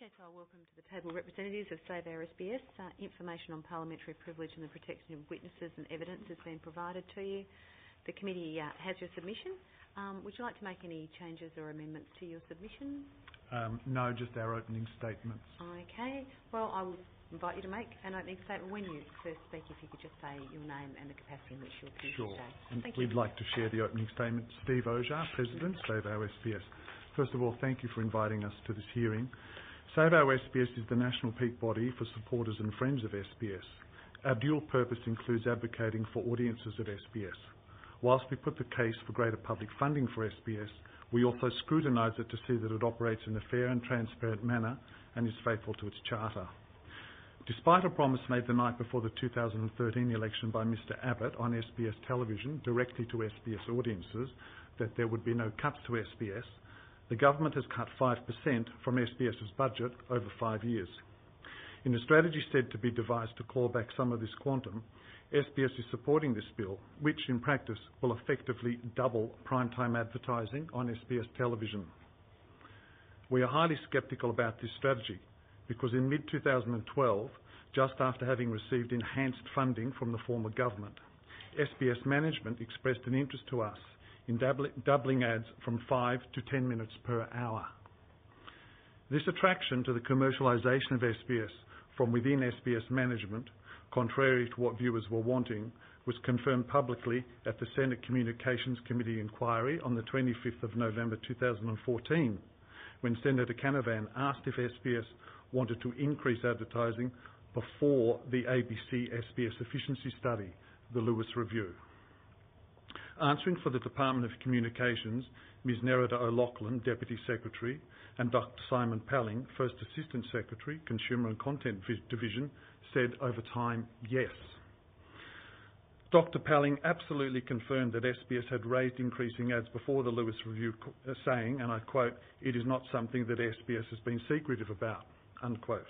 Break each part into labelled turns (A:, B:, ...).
A: Okay, so I'll welcome to the table representatives of Save Our SBS. Information on parliamentary privilege and the protection of witnesses and evidence has been provided to you. The committee has your submission. Would you like to make any changes or amendments to your submission?
B: No, just our opening statements.
A: Okay. Well, I will invite you to make an opening statement. When you first speak, if you could just say your name and the capacity in which you're here
B: Sure.
A: today.
B: And
A: Thank
B: we'd
A: you.
B: like to share the opening statement. Steve Ojar, President, Save Our SBS. First of all, thank you for inviting us to this hearing. Save Our SBS is the national peak body for supporters and friends of SBS. Our dual purpose includes advocating for audiences of SBS. Whilst we put the case for greater public funding for SBS, we also scrutinise it to see that it operates in a fair and transparent manner and is faithful to its charter. Despite a promise made the night before the 2013 election by Mr Abbott on SBS television directly to SBS audiences that there would be no cuts to SBS, the government has cut 5% from SBS's budget over 5 years. In a strategy said to be devised to claw back some of this quantum, SBS is supporting this bill, which in practice will effectively double primetime advertising on SBS television. We are highly sceptical about this strategy because in mid-2012, just after having received enhanced funding from the former government, SBS management expressed an interest to us in doubling ads from 5 to 10 minutes per hour. This attraction to the commercialisation of SBS from within SBS management, contrary to what viewers were wanting, was confirmed publicly at the Senate Communications Committee inquiry on the 25th of November 2014, when Senator Canavan asked if SBS wanted to increase advertising before the ABC-SBS efficiency study, the Lewis Review. Answering for the Department of Communications, Ms Nerida O'Loughlin, Deputy Secretary, and Dr Simon Palling, First Assistant Secretary, Consumer and Content Division, said over time, yes. Dr Palling absolutely confirmed that SBS had raised increasing ads before the Lewis Review, saying, and I quote, "It is not something that SBS has been secretive about," unquote.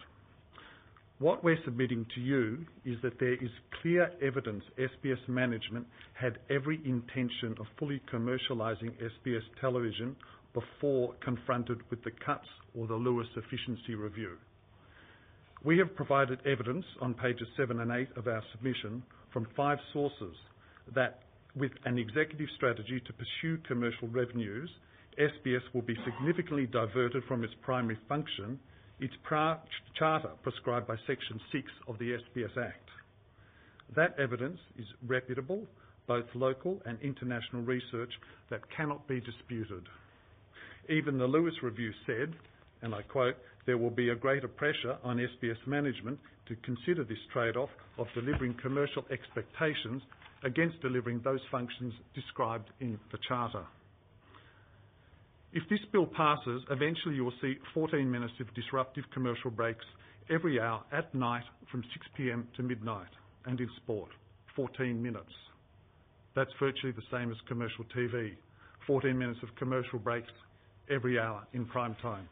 B: What we're submitting to you is that there is clear evidence SBS management had every intention of fully commercialising SBS television before confronted with the cuts or the Lewis Efficiency Review. We have provided evidence on pages 7 and 8 of our submission from 5 sources that with an executive strategy to pursue commercial revenues, SBS will be significantly diverted from its primary function, its charter prescribed by Section 6 of the SBS Act. That evidence is reputable, both local and international research that cannot be disputed. Even the Lewis Review said, and I quote, "There will be a greater pressure on SBS management to consider this trade-off of delivering commercial expectations against delivering those functions described in the Charter." If this bill passes, eventually you will see 14 minutes of disruptive commercial breaks every hour at night from 6 p.m. to midnight, and in sport, 14 minutes. That's virtually the same as commercial TV, 14 minutes of commercial breaks every hour in prime time.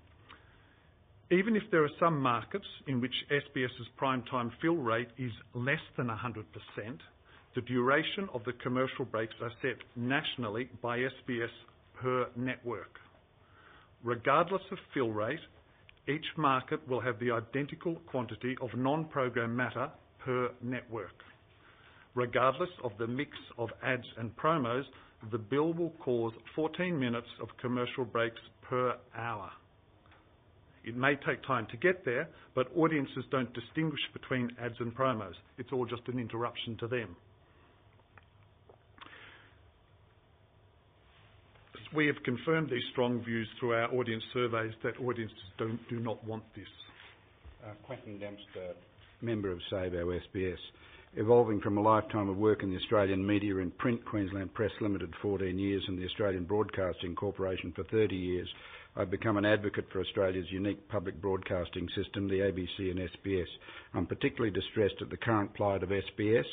B: Even if there are some markets in which SBS's prime time fill rate is less than 100%, the duration of the commercial breaks are set nationally by SBS per network. Regardless of fill rate, each market will have the identical quantity of non-program matter per network. Regardless of the mix of ads and promos, the bill will cause 14 minutes of commercial breaks per hour. It may take time to get there, but audiences don't distinguish between ads and promos. It's all just an interruption to them. We have confirmed these strong views through our audience surveys that audiences do not want this.
C: Quentin Dempster, member of Save Our SBS. Evolving from a lifetime of work in the Australian media in print, Queensland Press Limited 14 years and the Australian Broadcasting Corporation for 30 years, I've become an advocate for Australia's unique public broadcasting system, the ABC and SBS. I'm particularly distressed at the current plight of SBS.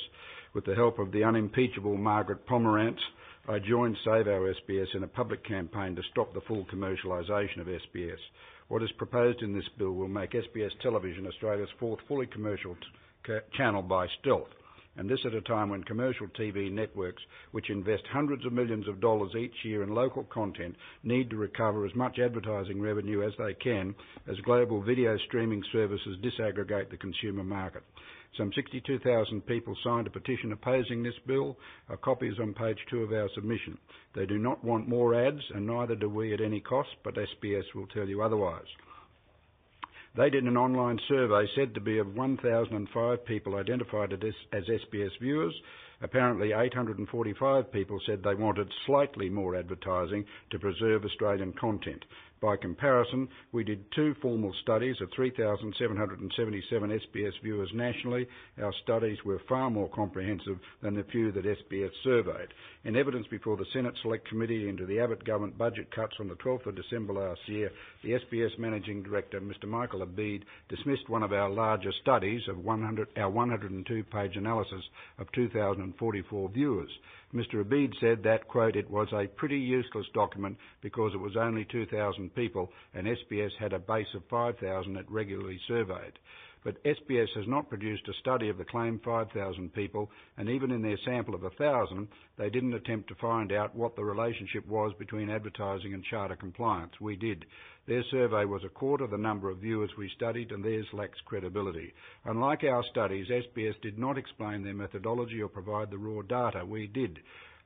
C: With the help of the unimpeachable Margaret Pomerantz, I joined Save Our SBS in a public campaign to stop the full commercialisation of SBS. What is proposed in this bill will make SBS television Australia's fourth fully commercial channel by stealth. and this at a time when commercial TV networks, which invest hundreds of millions of dollars each year in local content, need to recover as much advertising revenue as they can as global video streaming services disaggregate the consumer market. Some 62,000 people signed a petition opposing this bill. A copy is on page 2 of our submission. They do not want more ads, and neither do we at any cost, but SBS will tell you otherwise. They did an online survey said to be of 1,005 people identified as SBS viewers. Apparently 845 people said they wanted slightly more advertising to preserve Australian content. By comparison, we did 2 formal studies of 3,777 SBS viewers nationally. Our studies were far more comprehensive than the few that SBS surveyed. In evidence before the Senate Select Committee into the Abbott government budget cuts on the 12th of December last year, the SBS Managing Director, Mr Michael Abid, dismissed one of our larger studies of our 102-page analysis of 2,044 viewers. Mr Abid said that, quote, it was a pretty useless document because it was only 2,000 people and SBS had a base of 5,000 it regularly surveyed. But SBS has not produced a study of the claimed 5,000 people, and even in their sample of 1,000, they didn't attempt to find out what the relationship was between advertising and charter compliance. We did. Their survey was a quarter the number of viewers we studied, and theirs lacks credibility. Unlike our studies, SBS did not explain their methodology or provide the raw data. We did.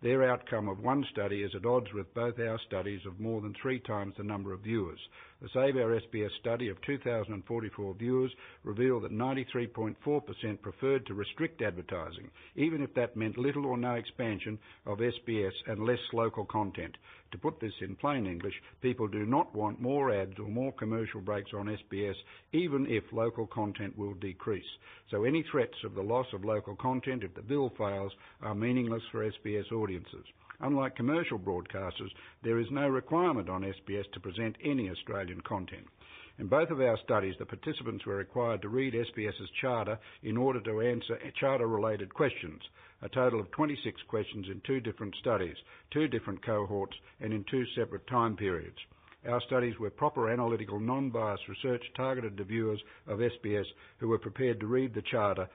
C: Their outcome of one study is at odds with both our studies of more than 3 times the number of viewers. The Save Our SBS study of 2,044 viewers revealed that 93.4% preferred to restrict advertising, even if that meant little or no expansion of SBS and less local content. To put this in plain English, people do not want more ads or more commercial breaks on SBS, even if local content will decrease. So any threats of the loss of local content if the bill fails are meaningless for SBS audiences. Unlike commercial broadcasters, there is no requirement on SBS to present any Australian content. In both of our studies, the participants were required to read SBS's charter in order to answer charter-related questions, a total of 26 questions in 2 different studies, 2 different cohorts, and in 2 separate time periods. Our studies were proper analytical, non-biased research targeted to viewers of SBS who were prepared to read the charter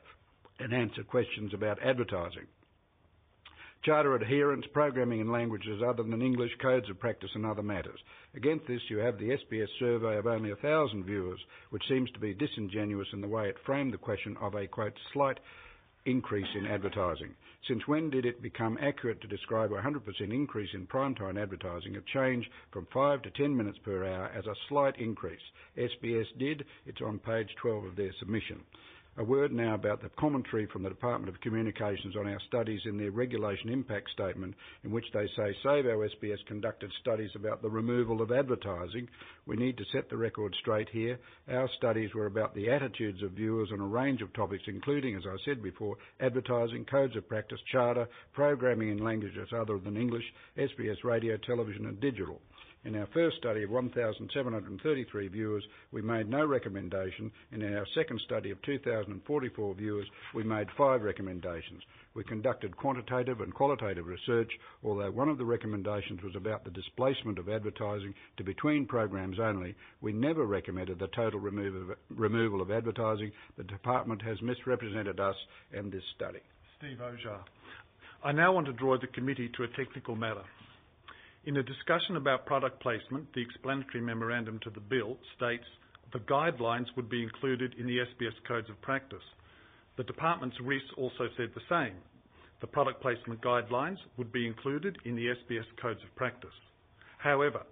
C: and answer questions about advertising. Charter adherence, programming in languages other than English, codes of practice and other matters. Against this you have the SBS survey of only 1,000 viewers, which seems to be disingenuous in the way it framed the question of a, quote, slight increase in advertising. Since when did it become accurate to describe a 100% increase in primetime advertising, a change from 5 to 10 minutes per hour, as a slight increase? SBS did. It's on page 12 of their submission. A word now about the commentary from the Department of Communications on our studies in their regulation impact statement, in which they say Save Our SBS conducted studies about the removal of advertising. We need to set the record straight here. Our studies were about the attitudes of viewers on a range of topics, including, as I said before, advertising, codes of practice, charter, programming in languages other than English, SBS radio, television and digital. In our first study of 1,733 viewers, we made no recommendation, and in our second study of 2,044 viewers, we made 5 recommendations. We conducted quantitative and qualitative research, although one of the recommendations was about the displacement of advertising to between programs only. We never recommended the total removal of advertising. The department has misrepresented us and this study.
B: Steve Ojar. I now want to draw the committee to a technical matter. In a discussion about product placement, the explanatory memorandum to the bill states the guidelines would be included in the SBS Codes of Practice. The department's RIS also said the same. The product placement guidelines would be included in the SBS Codes of Practice. However,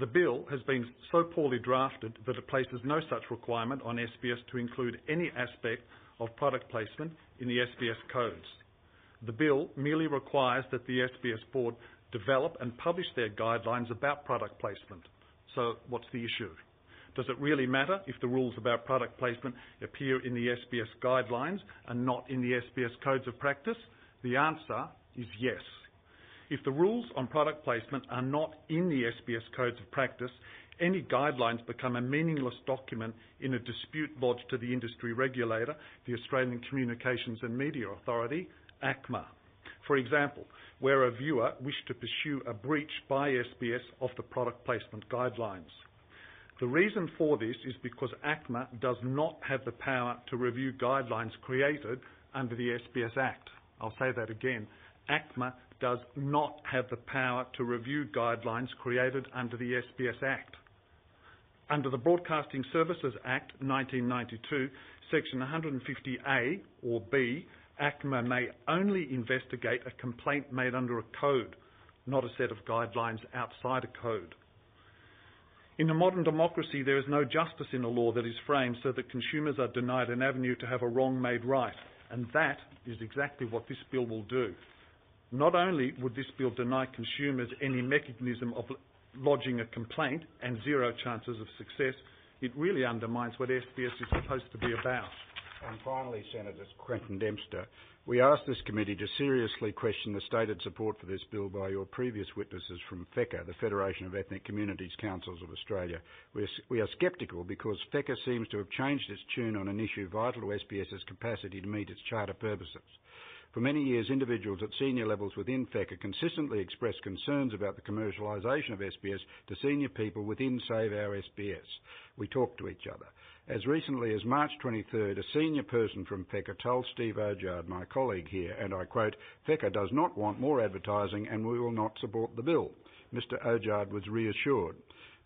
B: the bill has been so poorly drafted that it places no such requirement on SBS to include any aspect of product placement in the SBS Codes. The bill merely requires that the SBS Board develop and publish their guidelines about product placement. So what's the issue? Does it really matter if the rules about product placement appear in the SBS guidelines and not in the SBS Codes of Practice? The answer is yes. If the rules on product placement are not in the SBS Codes of Practice, any guidelines become a meaningless document in a dispute lodged to the industry regulator, the Australian Communications and Media Authority, ACMA. For example, where a viewer wished to pursue a breach by SBS of the product placement guidelines. The reason for this is because ACMA does not have the power to review guidelines created under the SBS Act. I'll say that again. ACMA does not have the power to review guidelines created under the SBS Act. Under the Broadcasting Services Act 1992, Section 150A or B, ACMA may only investigate a complaint made under a code, not a set of guidelines outside a code. In a modern democracy, there is no justice in a law that is framed so that consumers are denied an avenue to have a wrong made right, and that is exactly what this bill will do. Not only would this bill deny consumers any mechanism of lodging a complaint and zero chances of success, it really undermines what SBS is supposed to be about.
C: And finally, Senator Quentin Dempster, we ask this committee to seriously question the stated support for this bill by your previous witnesses from FECA, the Federation of Ethnic Communities Councils of Australia. We are sceptical because FECA seems to have changed its tune on an issue vital to SBS's capacity to meet its charter purposes. For many years, individuals at senior levels within FECA consistently expressed concerns about the commercialisation of SBS to senior people within Save Our SBS. We talk to each other. As recently as March 23rd, a senior person from FECA told Steve Ojard, my colleague here, and I quote, "FECA does not want more advertising and we will not support the bill." Mr Ojard was reassured.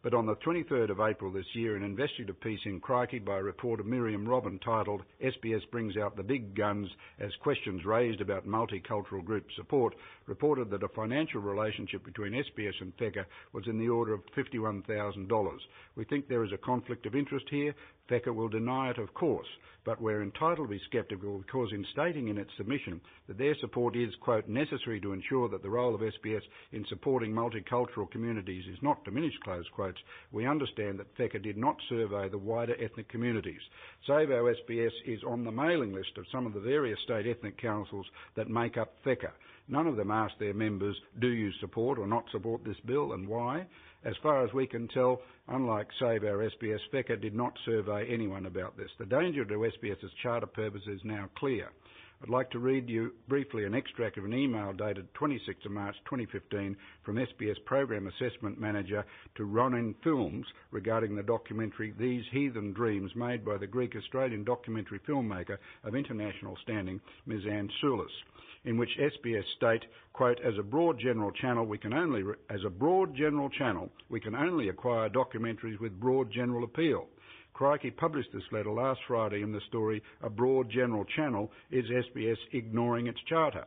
C: But on the 23rd of April this year, an investigative piece in Crikey by reporter Miriam Robin titled SBS Brings Out the Big Guns as Questions Raised About Multicultural Group Support reported that a financial relationship between SBS and FECA was in the order of $51,000. We think there is a conflict of interest here. FECA will deny it, of course, but we're entitled to be sceptical because in stating in its submission that their support is, quote, necessary to ensure that the role of SBS in supporting multicultural communities is not diminished, close quotes, we understand that FECA did not survey the wider ethnic communities. Save Our SBS is on the mailing list of some of the various state ethnic councils that make up FECA. None of them asked their members, do you support or not support this bill and why? As far as we can tell, unlike Save Our SBS, FECA did not survey anyone about this. The danger to SBS's charter purpose is now clear. I'd like to read you briefly an extract of an email dated 26th of March 2015 from SBS Program Assessment Manager to Ronin Films regarding the documentary These Heathen Dreams made by the Greek-Australian documentary filmmaker of international standing, Ms Anne Soulis, in which SBS state, quote, as a broad general channel, we can only acquire documentaries with broad general appeal. Crikey published this letter last Friday in the story, A Broad General Channel, Is SBS Ignoring Its Charter?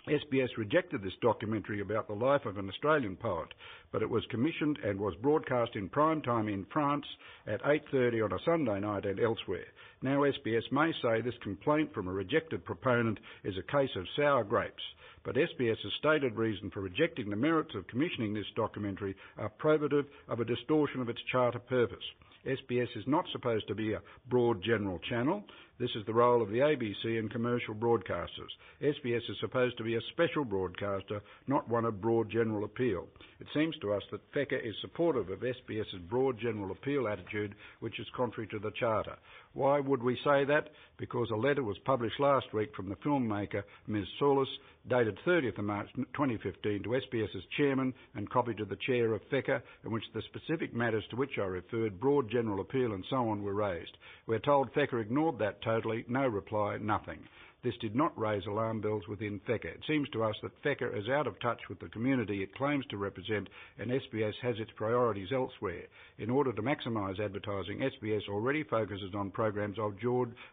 C: SBS rejected this documentary about the life of an Australian poet, but it was commissioned and was broadcast in prime time in France at 8:30 on a Sunday night and elsewhere. Now SBS may say this complaint from a rejected proponent is a case of sour grapes, but SBS's stated reason for rejecting the merits of commissioning this documentary are probative of a distortion of its charter purpose. SBS is not supposed to be a broad general channel. This is the role of the ABC and commercial broadcasters. SBS is supposed to be a special broadcaster, not one of broad general appeal. It seems to us that FECA is supportive of SBS's broad general appeal attitude, which is contrary to the Charter. Why would we say that? Because a letter was published last week from the filmmaker, Ms Soulis, dated 30th of March 2015 to SBS's chairman and copied to the chair of FECA, in which the specific matters to which I referred, broad general appeal and so on, were raised. We're told FECA ignored that totally, no reply, nothing. This did not raise alarm bells within FECA. It seems to us that FECA is out of touch with the community it claims to represent, and SBS has its priorities elsewhere. In order to maximise advertising, SBS already focuses on programs of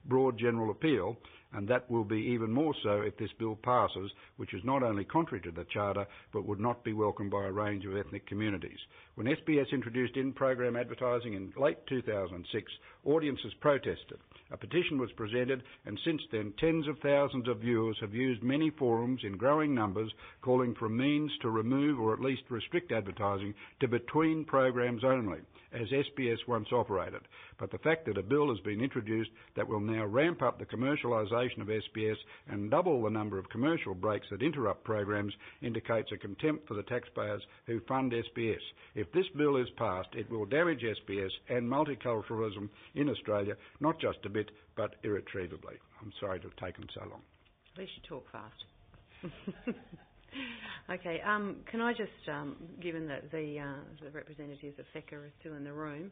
C: broad general appeal, and that will be even more so if this bill passes, which is not only contrary to the Charter, but would not be welcomed by a range of ethnic communities. When SBS introduced in-program advertising in late 2006, audiences protested. A petition was presented, and since then tens of thousands of viewers have used many forums in growing numbers calling for a means to remove or at least restrict advertising to between programs only, as SBS once operated. But the fact that a bill has been introduced that will now ramp up the commercialisation of SBS and double the number of commercial breaks that interrupt programs indicates a contempt for the taxpayers who fund SBS. If this bill is passed, it will damage SBS and multiculturalism in Australia, not just a bit, but irretrievably. I'm sorry to have taken so long.
A: At least you talk fast. Okay. Can I just, given that the representatives of FECA are still in the room,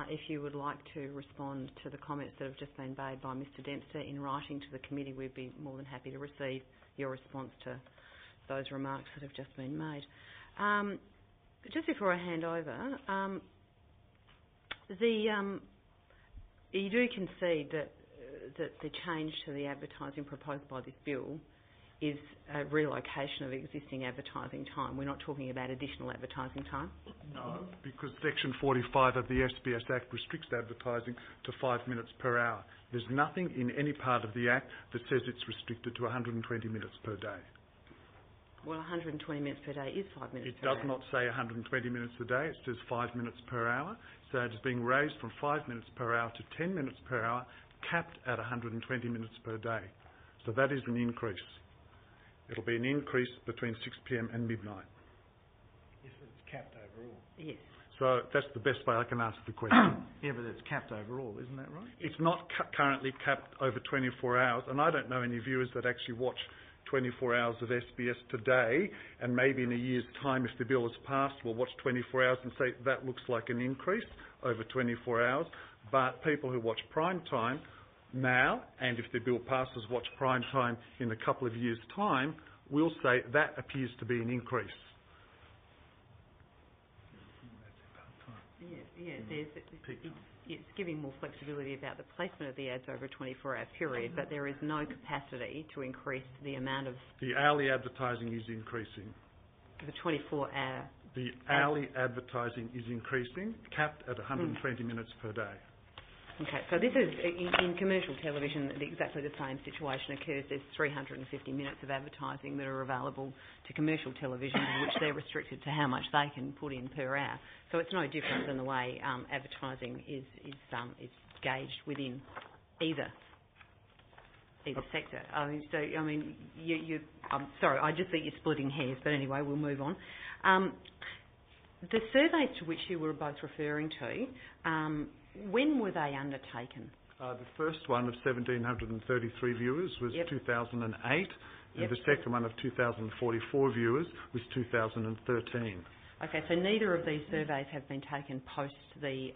A: if you would like to respond to the comments that have just been made by Mr Dempster in writing to the committee, we'd be more than happy to receive your response to those remarks that have just been made. Just before I hand over, you do concede that the change to the advertising proposed by this bill is a relocation of existing advertising time. We're not talking about additional advertising time?
B: No, because Section 45 of the SBS Act restricts advertising to 5 minutes per hour. There's nothing in any part of the Act that says it's restricted to 120 minutes per day.
A: Well, 120 minutes per day is 5 minutes per hour.
B: It does not say 120 minutes a day, it says 5 minutes per hour. So it is being raised from 5 minutes per hour to 10 minutes per hour, capped at 120 minutes per day. So that is an increase. It'll be an increase between 6 p.m. and midnight.
D: Yes, but it's capped overall.
A: Yes.
B: So that's the best way I can answer the question.
D: Yeah, but it's capped overall, isn't that right?
B: It's not currently capped over 24 hours, and I don't know any viewers that actually watch 24 hours of SBS today, and maybe in a year's time, if the bill is passed, we'll watch 24 hours and say that looks like an increase over 24 hours. But people who watch prime time now, and if the bill passes, watch prime time in a couple of years' time, will say that appears to be an increase.
A: It's giving more flexibility about the placement of the ads over a 24-hour period, but there is no capacity to increase the amount of...
B: The hourly advertising is increasing.
A: The 24-hour...
B: The hourly advertising is increasing, capped at 120 minutes per day.
A: Okay, so this is, in commercial television, exactly the same situation occurs. There's 350 minutes of advertising that are available to commercial television, in which they're restricted to how much they can put in per hour. So it's no different than the way advertising is gauged within either sector. I'm sorry, I just think you're splitting hairs, but anyway, we'll move on. The surveys to which you were both referring to, when were they undertaken?
B: The first one of 1,733 viewers was 2008, and the second one of 2,044 viewers was 2013.
A: Okay, so neither of these surveys have been taken post the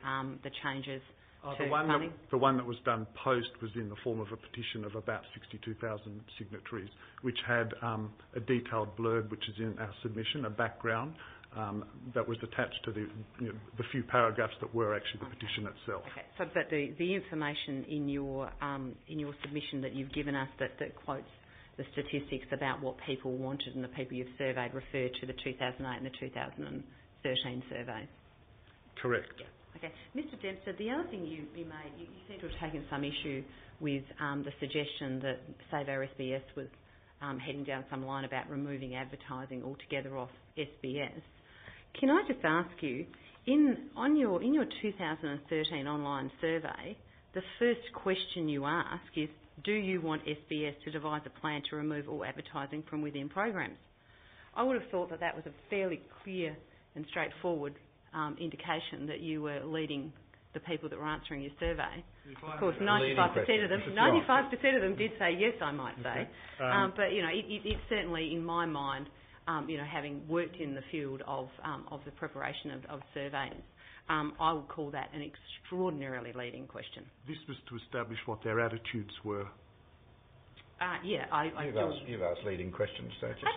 A: changes to funding?
B: The one that was done post was in the form of a petition of about 62,000 signatories, which had a detailed blurb, which is in our submission, a background, that was attached to the few paragraphs that were actually the petition itself.
A: Okay, so but the information in your submission that you've given us that quotes the statistics about what people wanted and the people you've surveyed refer to the 2008 and the 2013 surveys?
B: Correct.
A: Yeah. Okay, Mr Dempster, the other thing you made, you seem to have taken some issue with the suggestion that Save Our SBS was heading down some line about removing advertising altogether off SBS. Can I just ask you, in your 2013 online survey, the first question you ask is, do you want SBS to devise a plan to remove all advertising from within programs? I would have thought that was a fairly clear and straightforward indication that you were leading the people that were answering your survey. Of course, 95% of them did say yes, I might say. Okay. But it's certainly in my mind, having worked in the field of the preparation of surveys, I would call that an extraordinarily leading question.
B: This was to establish what their attitudes were.
C: You've asked leading questions, don't you?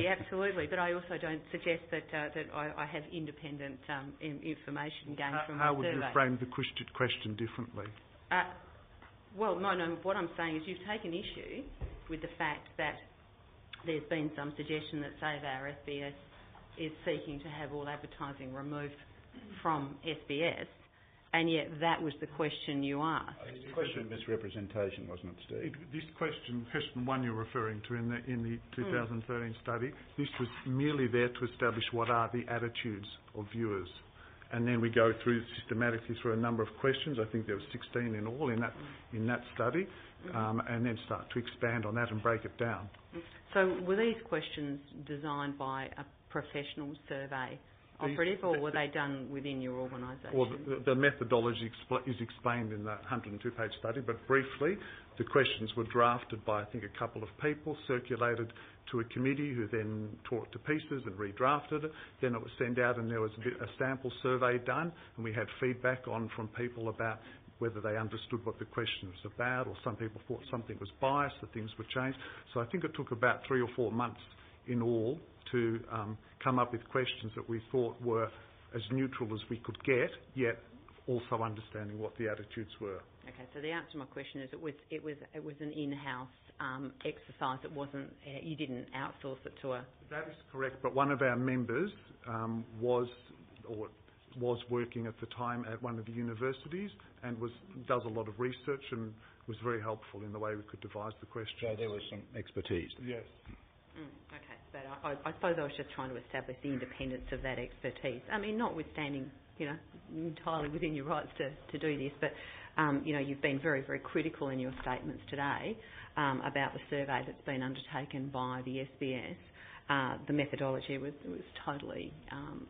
A: Absolutely. But I also don't suggest that I have independent information gained from my survey.
B: How would you frame the question differently?
A: Well, no. What I'm saying is you've taken issue with the fact that there's been some suggestion that Save Our SBS is seeking to have all advertising removed from SBS. And yet that was the question you asked.
C: It's a question of misrepresentation, wasn't it, Steve?
B: This question one you're referring to in the 2013 study, this was merely there to establish what are the attitudes of viewers. And then we go through systematically through a number of questions. I think there were 16 in all in that study, and then start to expand on that and break it down.
A: So were these questions designed by a professional survey operative, or were they done within your organisation?
B: Well, the methodology is explained in that 102-page study, but briefly, the questions were drafted by, I think, a couple of people, circulated to a committee who then tore it to pieces and redrafted it. Then it was sent out and there was a sample survey done, and we had feedback from people about whether they understood what the question was about, or some people thought something was biased, that things were changed. So I think it took about 3 or 4 months in all to come up with questions that we thought were as neutral as we could get, yet also understanding what the attitudes were.
A: Okay, so the answer to my question is it was an in-house exercise. It wasn't. You didn't outsource it to a.
B: That is correct, but one of our members was working at the time at one of the universities and does a lot of research and was very helpful in the way we could devise the question.
C: So there was some expertise.
B: Yes.
A: Okay, but I suppose I was just trying to establish the independence of that expertise. I mean, notwithstanding, entirely within your rights to do this, but, you've been very, very critical in your statements today about the survey that's been undertaken by the SBS. The methodology was totally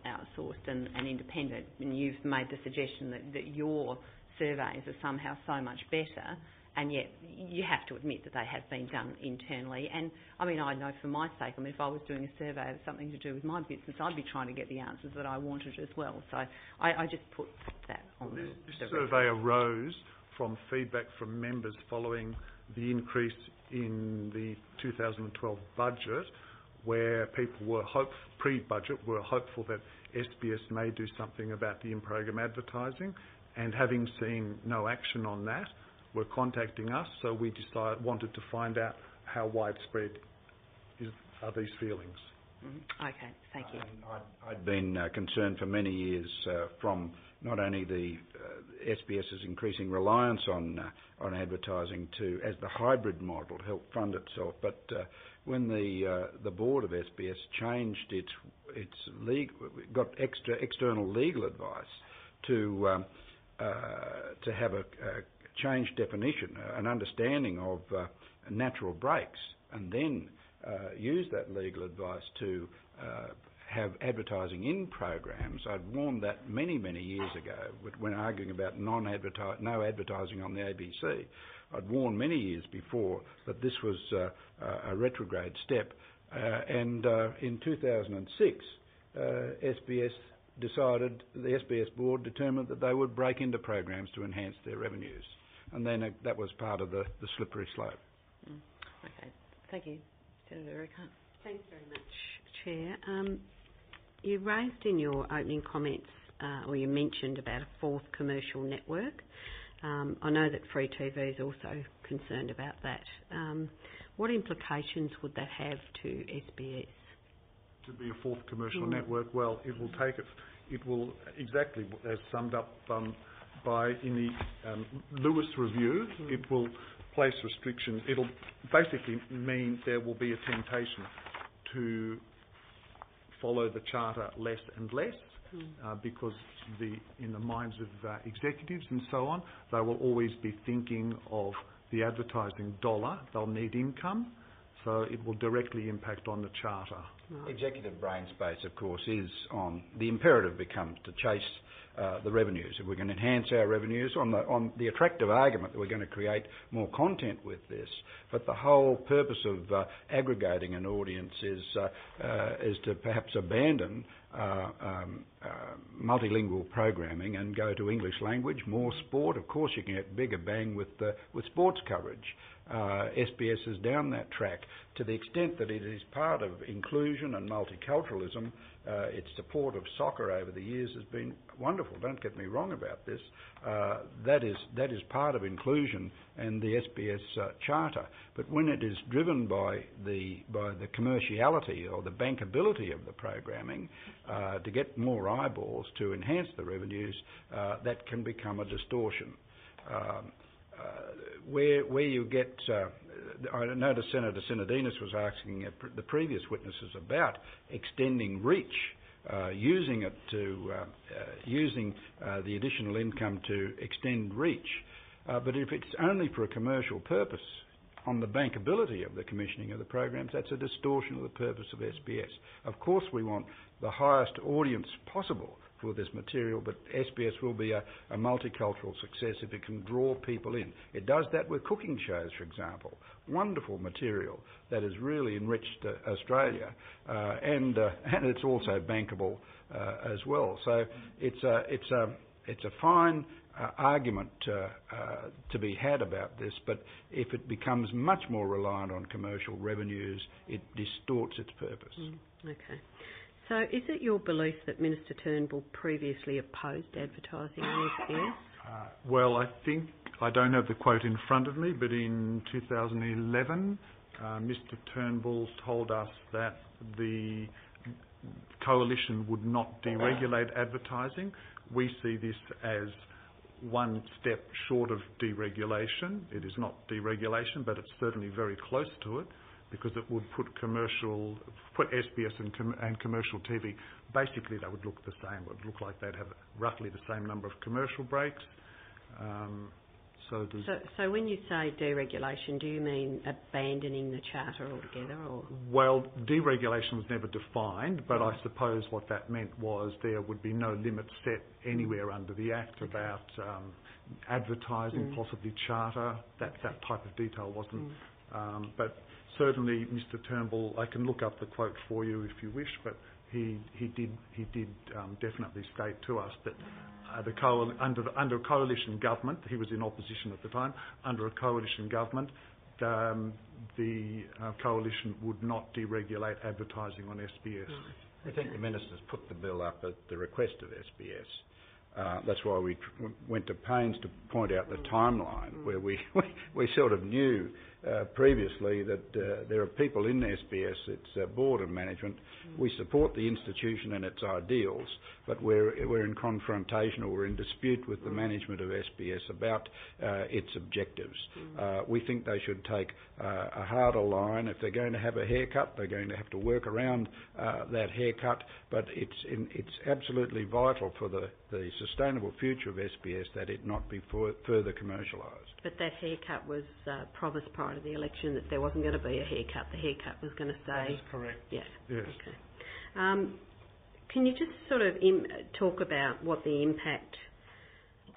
A: outsourced and independent, and you've made the suggestion that your surveys are somehow so much better, and yet you have to admit that they have been done internally. And I mean, I know for my sake, if I was doing a survey of something to do with my business, I'd be trying to get the answers that I wanted as well. So I just put that on
B: This survey arose from feedback from members following the increase in the 2012 budget, where people were pre-budget were hopeful that SBS may do something about the in-program advertising, and having seen no action on that, were contacting us. So we wanted to find out how widespread are these feelings.
A: Mm-hmm. Okay, thank you.
C: I'd been concerned for many years from not only the SBS's increasing reliance on advertising as the hybrid model to help fund itself, but when the board of SBS changed got external legal advice to have a changed definition, an understanding of natural breaks, and then use that legal advice to have advertising in programs. I'd warned that many, many years ago when arguing about no advertising on the ABC. I'd warned many years before that this was a retrograde step. And in 2006, the SBS board determined that they would break into programs to enhance their revenues. And then that was part of the slippery slope.
A: Okay. Thank you. Senator Erica.
E: Thanks very much, Chair. You raised in your opening comments, or you mentioned about a fourth commercial network. I know that Free TV is also concerned about that. What implications would that have to SBS?
B: To be a fourth commercial network, well, it will exactly as summed up in the Lewis Review, it will place restrictions. It'll basically mean there will be a temptation to follow the charter less and less because in the minds of executives and so on, they will always be thinking of the advertising dollar. They'll need income, so it will directly impact on the charter.
C: Right. Executive brain space, of course, is on. The imperative becomes to chase the revenues. If we're going to enhance our revenues on the attractive argument that we're going to create more content with this, but the whole purpose of aggregating an audience is to perhaps abandon multilingual programming and go to English language, more sport. Of course, you can get bigger bang with sports coverage. SBS is down that track to the extent that it is part of inclusion and multiculturalism. Its support of soccer over the years has been wonderful. Don't get me wrong about this. That is part of inclusion and the SBS charter. But when it is driven by the commerciality or the bankability of the programming to get more eyeballs to enhance the revenues, that can become a distortion. Where you get, I noticed Senator Sinodinos was asking the previous witnesses about extending reach, using the additional income to extend reach. But if it's only for a commercial purpose, on the bankability of the commissioning of the programs, that's a distortion of the purpose of SBS. Of course we want the highest audience possible for this material, but SBS will be a multicultural success if it can draw people in. It does that with cooking shows, for example. Wonderful material that has really enriched Australia, and it's also bankable as well. So it's a fine argument to be had about this, but if it becomes much more reliant on commercial revenues, it distorts its purpose.
E: Okay. So is it your belief that Minister Turnbull previously opposed advertising on SBS?
B: Well, I think, I don't have the quote in front of me, but in 2011, Mr Turnbull told us that the coalition would not deregulate advertising. We see this as one step short of deregulation. It is not deregulation, but it's certainly very close to it, because it would put SBS and commercial TV, basically they would look the same. It would look like they'd have roughly the same number of commercial breaks.
E: So when you say deregulation, do you mean abandoning the charter altogether, or?
B: Well, deregulation was never defined, but I suppose what that meant was there would be no limit set anywhere under the Act about advertising, possibly charter. That type of detail wasn't. But certainly, Mr Turnbull, I can look up the quote for you if you wish, but he did definitely state to us that under a coalition government, he was in opposition at the time, under a coalition government, the coalition would not deregulate advertising on SBS.
C: I think the ministers put the bill up at the request of SBS. That's why we went to pains to point out the timeline, where we sort of knew previously that there are people in SBS, its board and management. We support the institution and its ideals, but we're in confrontation, or we're in dispute with the management of SBS about its objectives. We think they should take a harder line. If they're going to have a haircut, they're going to have to work around that haircut, but it's absolutely vital for the sustainable future of SBS that it not be further commercialised.
E: But that haircut was promised prior to the election, that there wasn't going to be a haircut. The haircut was going to stay.
D: That is correct.
E: Yeah.
B: Yes.
E: Okay. Can you just sort of talk about what the impact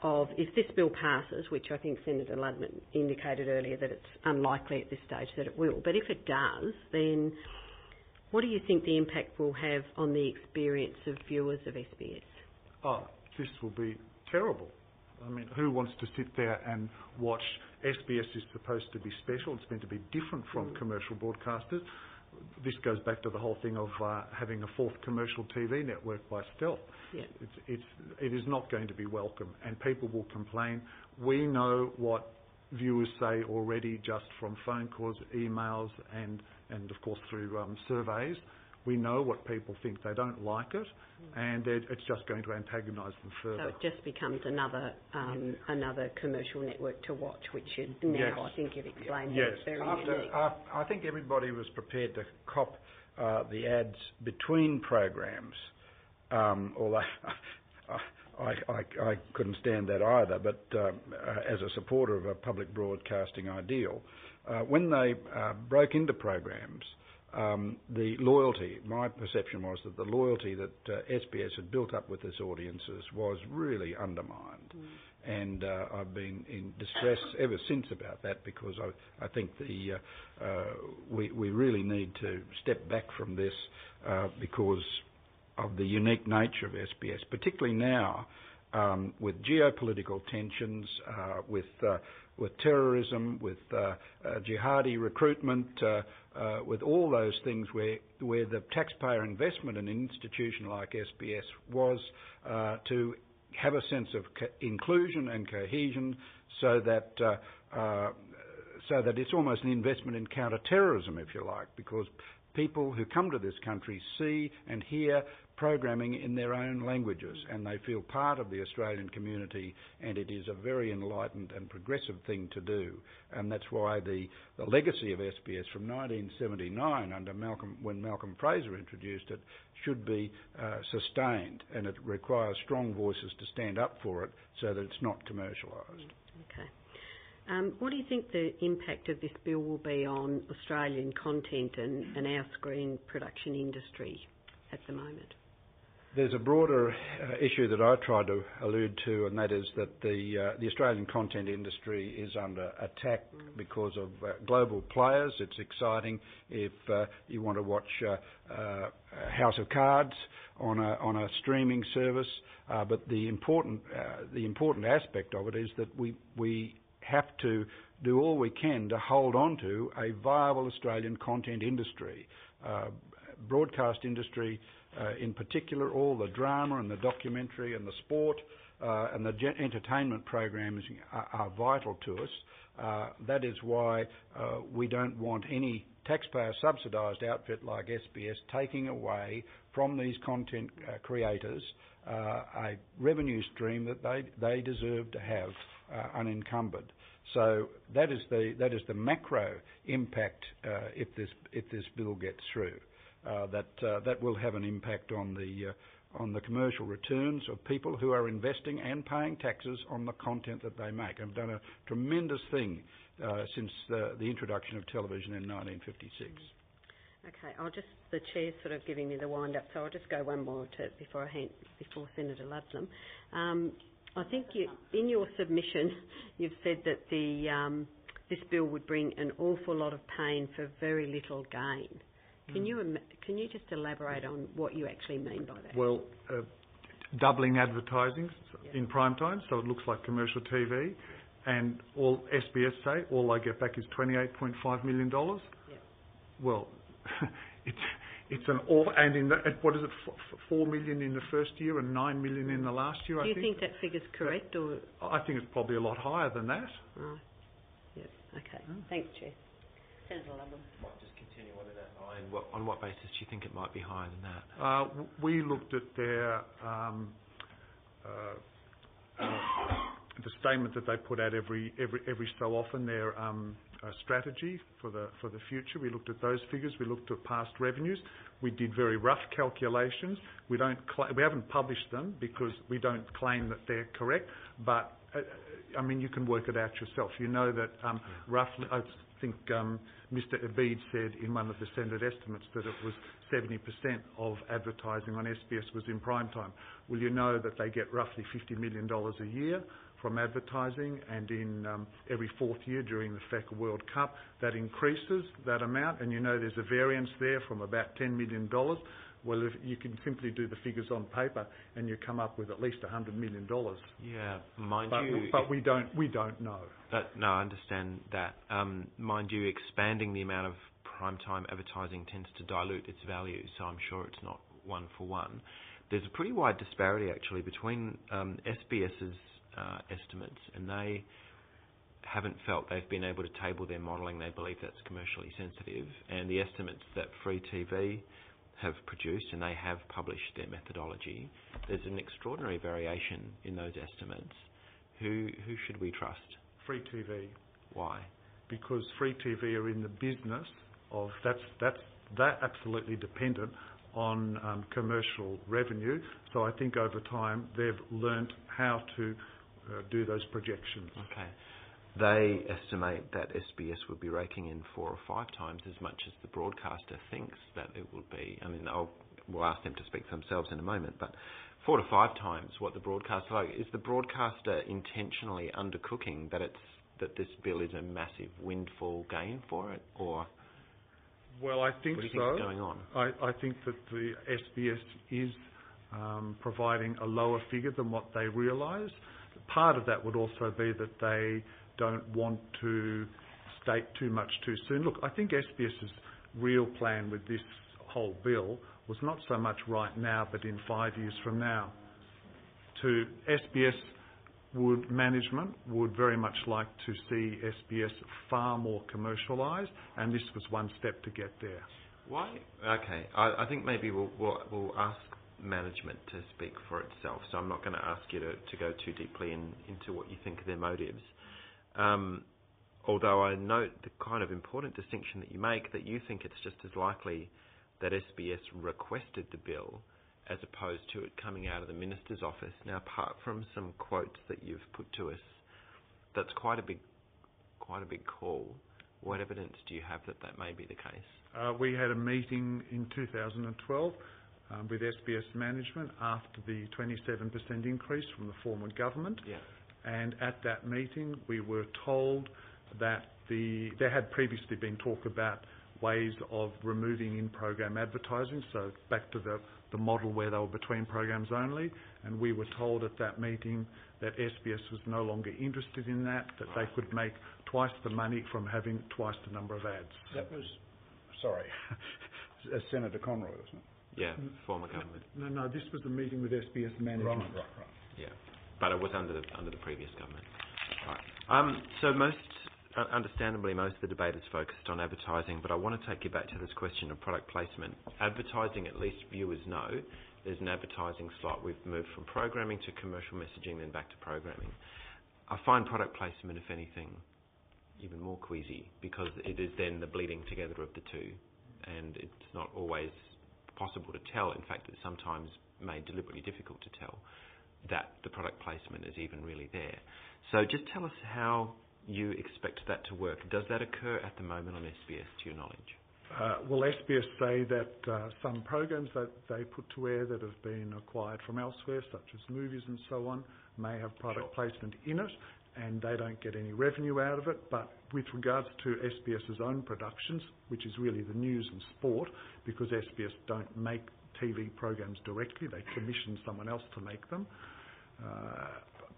E: of, if this bill passes, which I think Senator Ludman indicated earlier that it's unlikely at this stage that it will, but if it does, then what do you think the impact will have on the experience of viewers of SBS?
B: Oh, this will be terrible. I mean, who wants to sit there and watch? SBS is supposed to be special. It's meant to be different from commercial broadcasters. This goes back to the whole thing of having a fourth commercial TV network by stealth.
E: Yeah.
B: It is not going to be welcome, and people will complain. We know what viewers say already, just from phone calls, emails, and of course through surveys. We know what people think. They don't like it, and it's just going to antagonise them further.
E: So it just becomes another commercial network to watch, which is now, I think you've explained, that it's very unique.
C: I think everybody was prepared to cop the ads between programs, although I couldn't stand that either, but as a supporter of a public broadcasting ideal, when they broke into programs, the loyalty, my perception was that the loyalty that SBS had built up with its audiences was really undermined. And I've been in distress ever since about that, because I think we really need to step back from this because of the unique nature of SBS, particularly now with geopolitical tensions, with terrorism, with jihadi recruitment, with all those things where the taxpayer investment in an institution like SBS was to have a sense of inclusion and cohesion, so that it's almost an investment in counter-terrorism, if you like, because people who come to this country see and hear programming in their own languages, and they feel part of the Australian community, and it is a very enlightened and progressive thing to do. And that's why the legacy of SBS from 1979, when Malcolm Fraser introduced it, should be sustained, and it requires strong voices to stand up for it so that it's not commercialised.
E: Okay. What do you think the impact of this bill will be on Australian content and our screen production industry at the moment?
C: There's a broader issue that I tried to allude to, and that is that the Australian content industry is under attack because of global players. It's exciting if you want to watch House of Cards on a streaming service, but the important aspect of it is that we have to do all we can to hold on to a viable Australian content industry, broadcast industry. In particular, all the drama and the documentary and the sport and the entertainment programs are vital to us. That is why we don't want any taxpayer subsidised outfit like SBS taking away from these content creators a revenue stream that they deserve to have unencumbered. So that is the macro impact if this bill gets through. That will have an impact on the commercial returns of people who are investing and paying taxes on the content that they make. Have done a tremendous thing since the introduction of television in 1956.
E: Okay, the chair's sort of giving me the wind up, so I'll just go one more before Senator Ludlam. I think in your submission you've said that this bill would bring an awful lot of pain for very little gain. Can you just elaborate on what you actually mean by that?
B: Well, doubling advertising in prime time, so it looks like commercial TV, and all SBS say all I get back is $28.5 million.
E: Yep.
B: Well, it's an awful, and in what is it, 4 million in the first year and 9 million in the last year.
E: Do you think that figure's correct, or?
B: I think it's probably a lot higher than that.
E: Right. Yep. Okay. Thanks, Chair. Senator Ludlam.
F: Might just continue on in that line. On what basis do you think it might be higher than that?
B: We looked at their the statement that they put out every so often, their strategy for the future. We looked at those figures. We looked at past revenues. We did very rough calculations. We haven't published them because we don't claim that they're correct. But I mean, you can work it out yourself. You know that roughly, I think Mr. Abid said in one of the Senate estimates that it was 70% of advertising on SBS was in prime time. Well, you know that they get roughly $50 million a year from advertising, and in every fourth year during the FIFA World Cup that increases that amount, and you know there's a variance there from about $10 million. Well, if you can simply do the figures on paper and you come up with at least $100 million.
F: Yeah,
B: but we don't know.
F: No, I understand that. Mind you, expanding the amount of primetime advertising tends to dilute its value, so I'm sure it's not one for one. There's a pretty wide disparity actually between SBS's estimates, and they haven't felt they've been able to table their modelling. They believe that's commercially sensitive, and the estimates that Free TV have produced, and they have published their methodology, there's an extraordinary variation in those estimates. Who should we trust?
B: Free TV.
F: Why?
B: Because Free TV are in the business of they're absolutely dependent on commercial revenue. So I think over time they've learnt how to do those projections.
F: Okay. They estimate that SBS would be raking in 4 or 5 times as much as the broadcaster thinks that it will be. I mean, we'll ask them to speak for themselves in a moment, but 4 to 5 times what the broadcaster like. Is the broadcaster intentionally undercooking that this bill is a massive windfall gain for it, or?
B: Well, I think
F: what do you
B: so.
F: think is going on?
B: I think that the SBS is providing a lower figure than what they realise. Part of that would also be that they don't want to state too much too soon. Look, I think SBS's real plan with this whole bill was not so much right now, but in 5 years from now. To SBS management would very much like to see SBS far more commercialised, and this was one step to get there.
F: Why? Okay, I think maybe we'll ask management to speak for itself, so I'm not going to ask you to go too deeply into what you think of their motives. Although I note the kind of important distinction that you make, that you think it's just as likely that SBS requested the bill as opposed to it coming out of the Minister's office. Now, apart from some quotes that you've put to us, that's quite a big quite a big call. What evidence do you have that that may be the case?
B: We had a meeting in 2012 with SBS management after the 27% increase from the former government.
F: Yeah.
B: And at that meeting, we were told that there had previously been talk about ways of removing in-program advertising, so back to the model where they were between programs only, and we were told at that meeting that SBS was no longer interested in that they could make twice the money from having twice the number of ads.
C: That was, sorry, Senator Conroy, wasn't it?
F: Yeah, former government.
B: No, this was a meeting with SBS management.
C: Right.
F: Yeah, but it was under the previous government. Right. So understandably, most of the debate is focused on advertising, but I want to take you back to this question of product placement. Advertising, at least viewers know, there's an advertising slot. We've moved from programming to commercial messaging, then back to programming. I find product placement, if anything, even more queasy, because it is then the bleeding together of the two, and it's not always possible to tell. In fact, it's sometimes made deliberately difficult to tell that the product placement is even really there. So just tell us how you expect that to work. Does that occur at the moment on SBS, to your knowledge?
B: Well, SBS say that some programs that they put to air that have been acquired from elsewhere, such as movies and so on, may have product placement in it, and they don't get any revenue out of it. But with regards to SBS's own productions, which is really the news and sport, because SBS don't make TV programs directly, they commission someone else to make them,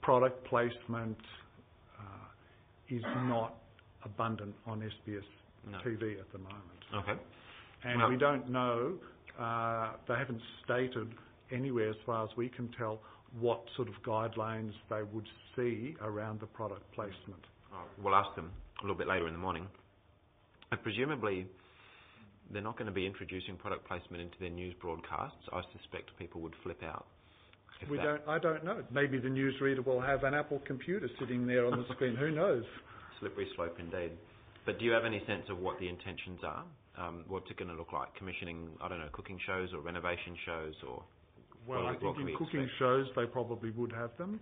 B: product placement is not abundant on SBS TV at the moment.
F: Okay.
B: And we don't know, they haven't stated anywhere as far as we can tell what sort of guidelines they would see around the product placement.
F: We'll ask them a little bit later in the morning. And presumably they're not going to be introducing product placement into their news broadcasts. I suspect people would flip out.
B: I don't know. Maybe the newsreader will have an Apple computer sitting there on the screen. Who knows?
F: Slippery slope indeed. But do you have any sense of what the intentions are? What's it going to look like? Commissioning, I don't know, cooking shows or renovation shows or...
B: Well, I think in cooking shows they probably would have them.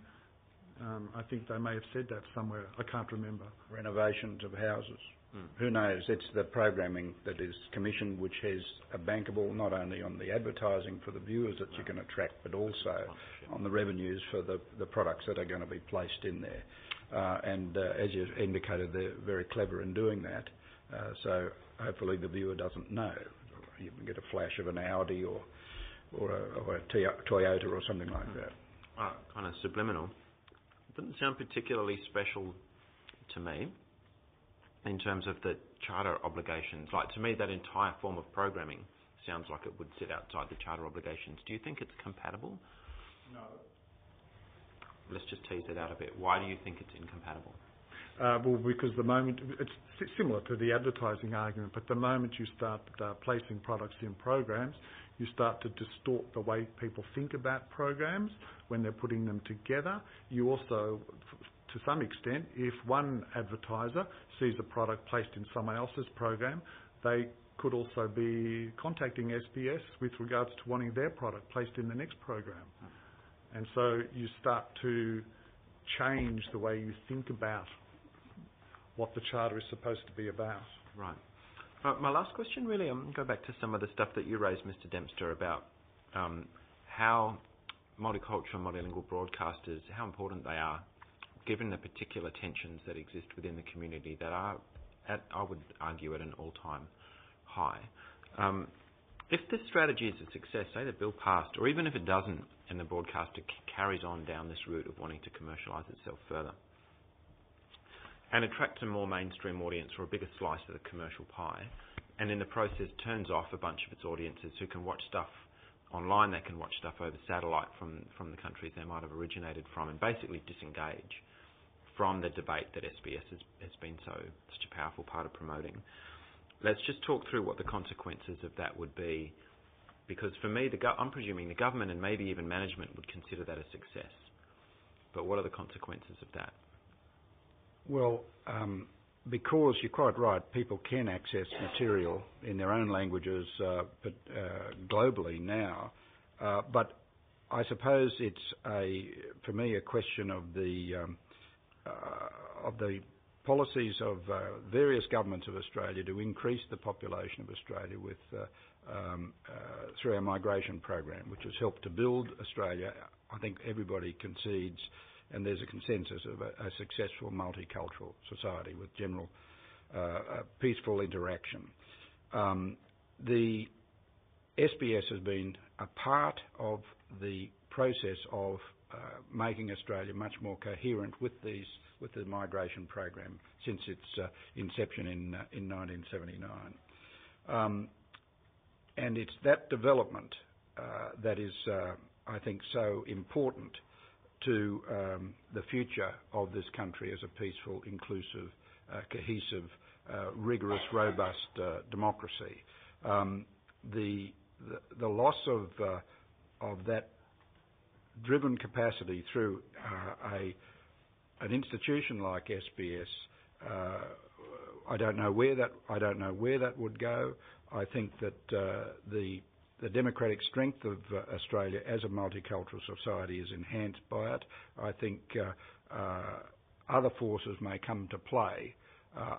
B: I think they may have said that somewhere. I can't remember.
C: Renovations of houses. Who knows? It's the programming that is commissioned which is bankable not only on the advertising for the viewers that you can attract, but also on the revenues for the products that are going to be placed in there. And as you indicated, they're very clever in doing that. So hopefully the viewer doesn't know. You can get a flash of an Audi or a Toyota or something like that.
F: Kind of subliminal. Doesn't sound particularly special to me in terms of the charter obligations. Like, to me, that entire form of programming sounds like it would sit outside the charter obligations. Do you think it's compatible?
B: No.
F: Let's just tease it out a bit. Why do you think it's incompatible?
B: Well, because the moment, it's similar to the advertising argument, but the moment you start placing products in programs, you start to distort the way people think about programs when they're putting them together. You also, to some extent, if one advertiser sees a product placed in someone else's program, they could also be contacting SBS with regards to wanting their product placed in the next program. And so you start to change the way you think about what the charter is supposed to be about.
F: Right. My last question really, I'm going to go back to some of the stuff that you raised, Mr. Dempster, about how multicultural, multilingual broadcasters, how important they are, given the particular tensions that exist within the community that are, I would argue, at an all-time high. If this strategy is a success, say the bill passed, or even if it doesn't, and the broadcaster carries on down this route of wanting to commercialise itself further, and attract a more mainstream audience or a bigger slice of the commercial pie, and in the process turns off a bunch of its audiences who can watch stuff online, they can watch stuff over satellite from the countries they might have originated from, and basically disengage from the debate that SBS has been such a powerful part of promoting. Let's just talk through what the consequences of that would be, because for me, I'm presuming the government and maybe even management would consider that a success. But what are the consequences of that?
C: Well, because you're quite right, people can access material in their own languages but globally now. But I suppose it's for me a question of the policies of various governments of Australia to increase the population of Australia with through our migration program, which has helped to build Australia. I think everybody concedes, and there's a consensus of a successful multicultural society with general peaceful interaction. The SBS has been a part of the process of making Australia much more coherent with the migration program since its inception in 1979. And it's that development that is, I think, so important to the future of this country as a peaceful, inclusive, cohesive, rigorous, robust democracy. The loss of that driven capacity through an institution like SBS, I don't know where that would go. I think that the democratic strength of Australia as a multicultural society is enhanced by it. I think other forces may come to play,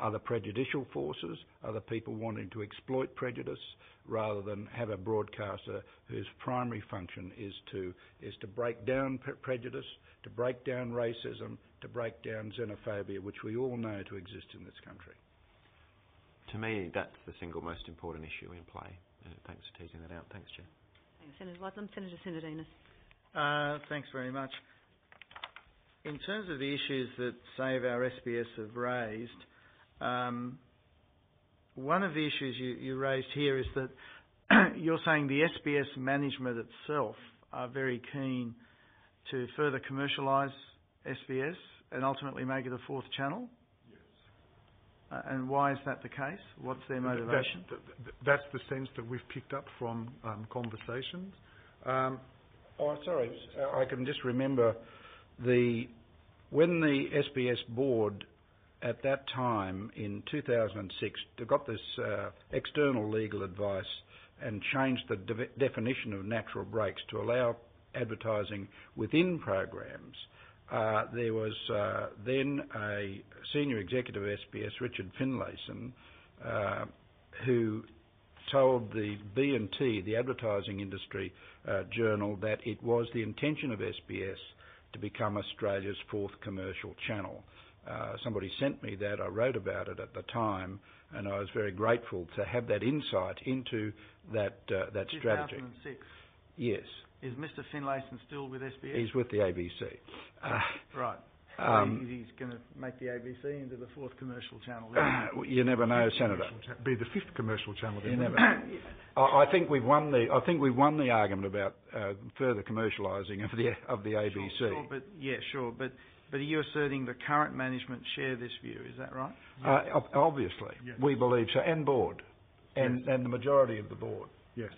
C: other prejudicial forces, other people wanting to exploit prejudice, rather than have a broadcaster whose primary function is to break down prejudice, to break down racism, to break down xenophobia, which we all know to exist in this country.
F: To me, that's the single most important issue in play. Thanks for teasing that out. Thanks, Chair.
A: Thanks, Senator Waslam. Senator Sinodinos.
D: Thanks very much. In terms of the issues that Save Our SBS have raised, one of the issues you raised here is that you're saying the SBS management itself are very keen to further commercialise SBS and ultimately make it a fourth channel? Yes. And why is that the case? What's their motivation?
B: That's the sense that we've picked up from conversations.
C: Sorry, I can just remember when the SBS board at that time in 2006 they got this external legal advice and changed the definition of natural breaks to allow advertising within programs. There was then a senior executive of SBS, Richard Finlayson, who told the B&T, the Advertising Industry Journal, that it was the intention of SBS to become Australia's fourth commercial channel. Somebody sent me that. I wrote about it at the time, and I was very grateful to have that insight into that strategy.
D: 2006?
C: Yes.
D: Is Mr Finlayson still with SBS?
C: He's with the ABC.
D: Right. He's going to make the ABC into the fourth commercial channel.
C: You never know, Senator.
B: Be the fifth commercial channel.
C: You never know. I think we've won the argument about further commercialising of the ABC.
D: Sure. But are you asserting the current management share this view? Is that right?
C: Obviously, yes. We believe so, and board, and the majority of the board.
B: Yes.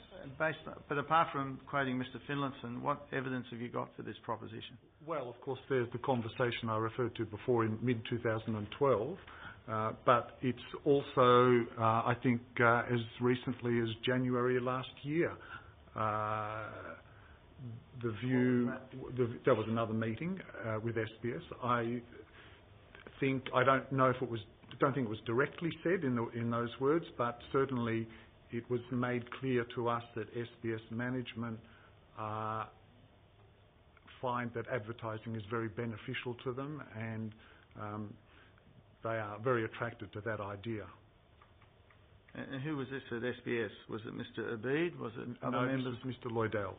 D: But apart from quoting Mr Finlayson, what evidence have you got for this proposition?
B: Well, of course, there's the conversation I referred to before in mid-2012, but it's also, I think, as recently as January last year, the view... There was another meeting with SBS. I don't think it was directly said in those words, but certainly it was made clear to us that SBS management find that advertising is very beneficial to them, and they are very attracted to that idea.
D: And who was this at SBS? Was it Mr Abid? Was it other members?
B: No, this is Mr Lloydell.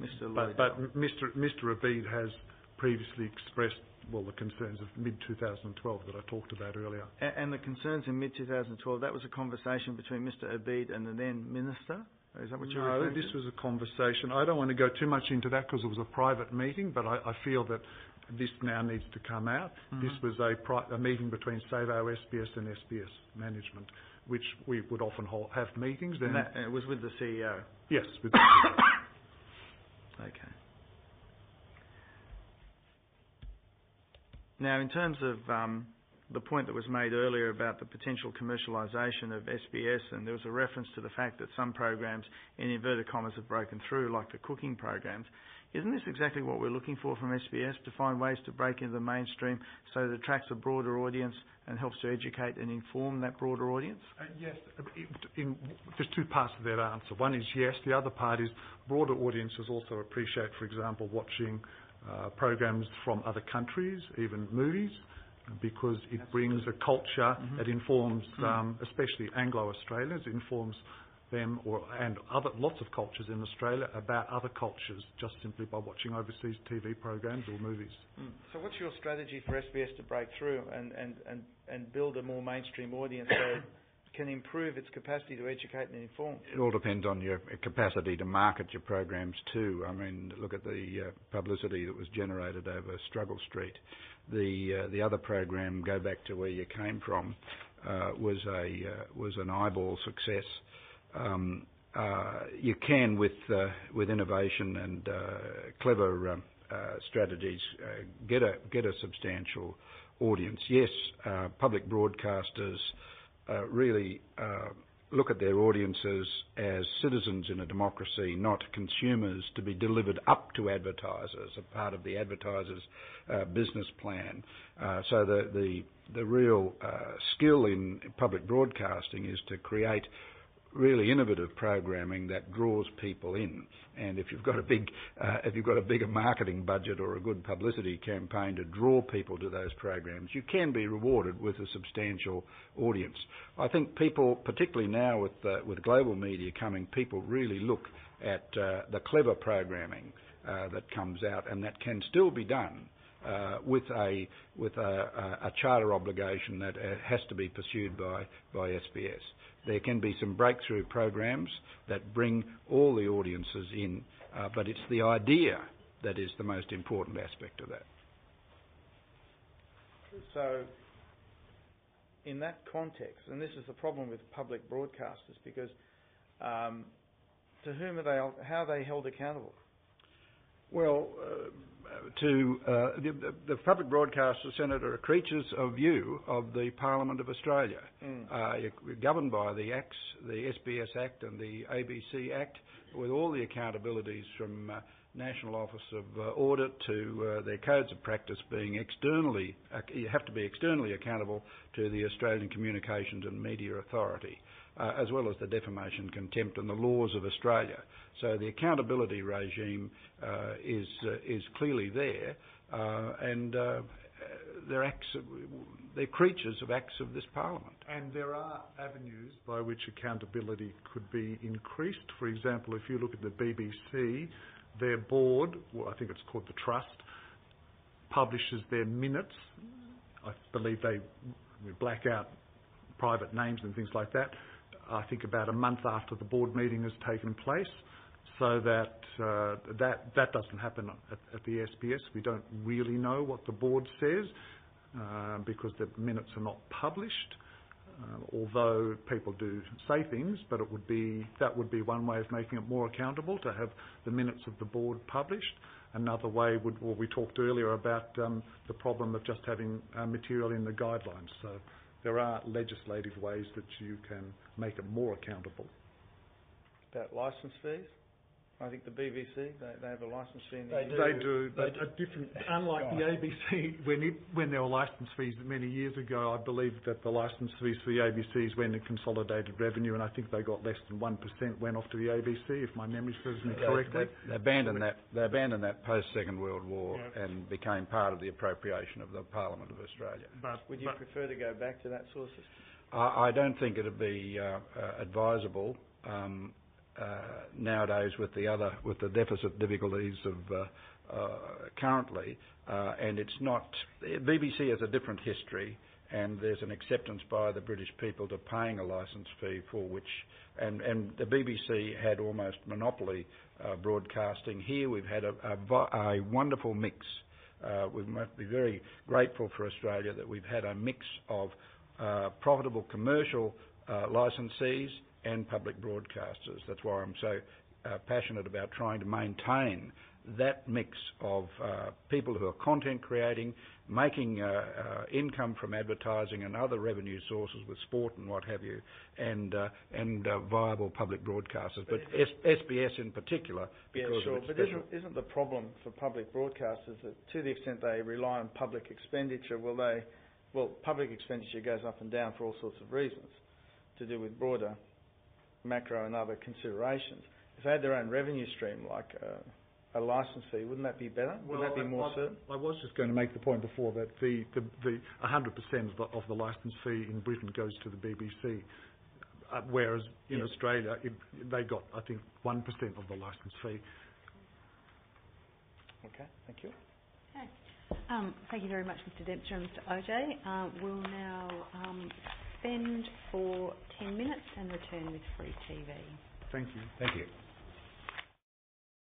D: Mr Lloydell.
B: But Mr Abid has previously expressed the concerns of mid-2012 that I talked about earlier.
D: And the concerns in mid-2012, that was a conversation between Mr Abid and the then Minister? Is that what you're referring to?
B: No, this was a conversation. I don't want to go too much into that because it was a private meeting, but I feel that this now needs to come out. Mm-hmm. This was a meeting between Save Our SBS and SBS management, which we would often have meetings.
D: And it was with the CEO?
B: Yes, with the CEO.
D: Okay. Now, in terms of the point that was made earlier about the potential commercialisation of SBS, and there was a reference to the fact that some programs, in inverted commas, have broken through, like the cooking programs, Isn't this exactly what we're looking for from SBS, to find ways to break into the mainstream so that it attracts a broader audience and helps to educate and inform that broader audience?
B: Yes. There's two parts to that answer. One is yes. The other part is broader audiences also appreciate, for example, watching programs from other countries, even movies, because it brings a culture that informs, especially Anglo-Australians, informs them and lots of cultures in Australia about other cultures just simply by watching overseas TV programs or movies.
D: So what's your strategy for SBS to break through and build a more mainstream audience so it can improve its capacity to educate and inform?
C: It all depends on your capacity to market your programs too. I mean, look at the publicity that was generated over Struggle Street. The other program, Go Back to Where You Came From, was an eyeball success. You can, with innovation and clever strategies, get a substantial audience. Yes, public broadcasters really look at their audiences as citizens in a democracy, not consumers to be delivered up to advertisers, a part of the advertiser's business plan. So the real skill in public broadcasting is to create really innovative programming that draws people in. And if you've got a bigger marketing budget or a good publicity campaign to draw people to those programs, you can be rewarded with a substantial audience. I think people, particularly now with global media coming, people really look at the clever programming that comes out, and that can still be done with a charter obligation that has to be pursued by SBS. There can be some breakthrough programs that bring all the audiences in, but it's the idea that is the most important aspect of that.
D: So, in that context, and this is the problem with public broadcasters, because to whom how are they held accountable?
C: Well, the public broadcasters, Senator, are creatures of you, of the Parliament of Australia. You're governed by the Acts, the SBS Act and the ABC Act, with all the accountabilities from National Office of Audit to their codes of practice being externally, you have to be externally accountable to the Australian Communications and Media Authority, as well as the defamation, contempt and the laws of Australia. So the accountability regime is clearly there, and they're creatures of acts of this Parliament.
B: And there are avenues by which accountability could be increased. For example, if you look at the BBC, their board, well, I think it's called the Trust, publishes their minutes. I believe they black out private names and things like that, I think about a month after the board meeting has taken place, so that that doesn't happen at the SBS. We don't really know what the board says because the minutes are not published, although people do say things, but that would be one way of making it more accountable, to have the minutes of the board published. Another way we talked earlier about the problem of just having material in the guidelines. So there are legislative ways that you can make it more accountable. About
D: licence fees? I think the BBC, they have a licence fee in the
B: They do, but unlike the ABC, when there were licence fees many years ago, I believe that the licence fees for the ABCs went in consolidated revenue, and I think they got less than 1% went off to the ABC, if my memory serves me correctly.
C: They abandoned that post-Second World War and became part of the appropriation of the Parliament of Australia.
D: Would you prefer to go back to that sort of system?
C: I don't think it would be advisable. Nowadays, with the deficit difficulties of currently, and it's not. BBC has a different history, and there's an acceptance by the British people to paying a licence fee for which, and the BBC had almost monopoly broadcasting. Here we've had a wonderful mix. We must be very grateful for Australia that we've had a mix of profitable commercial licensees and public broadcasters. That's why I'm so passionate about trying to maintain that mix of people who are content creating, making income from advertising and other revenue sources with sport and what have you, and viable public broadcasters. But SBS in particular, because
D: sure.
C: of its
D: But isn't the problem for public broadcasters that to the extent they rely on public expenditure, public expenditure goes up and down for all sorts of reasons, to do with broader macro and other considerations. If they had their own revenue stream, like a licence fee, wouldn't that be better? Wouldn't that be more certain?
B: I was just going to make the point before that the 100% of the licence fee in Britain goes to the BBC, whereas in Australia they got, I think, 1% of the licence fee.
D: Okay, thank you.
A: Okay. Thank you very much, Mr. Dempster and Mr. OJ. We'll now spend for 10 minutes and return with free TV.
B: Thank you.
C: Thank you.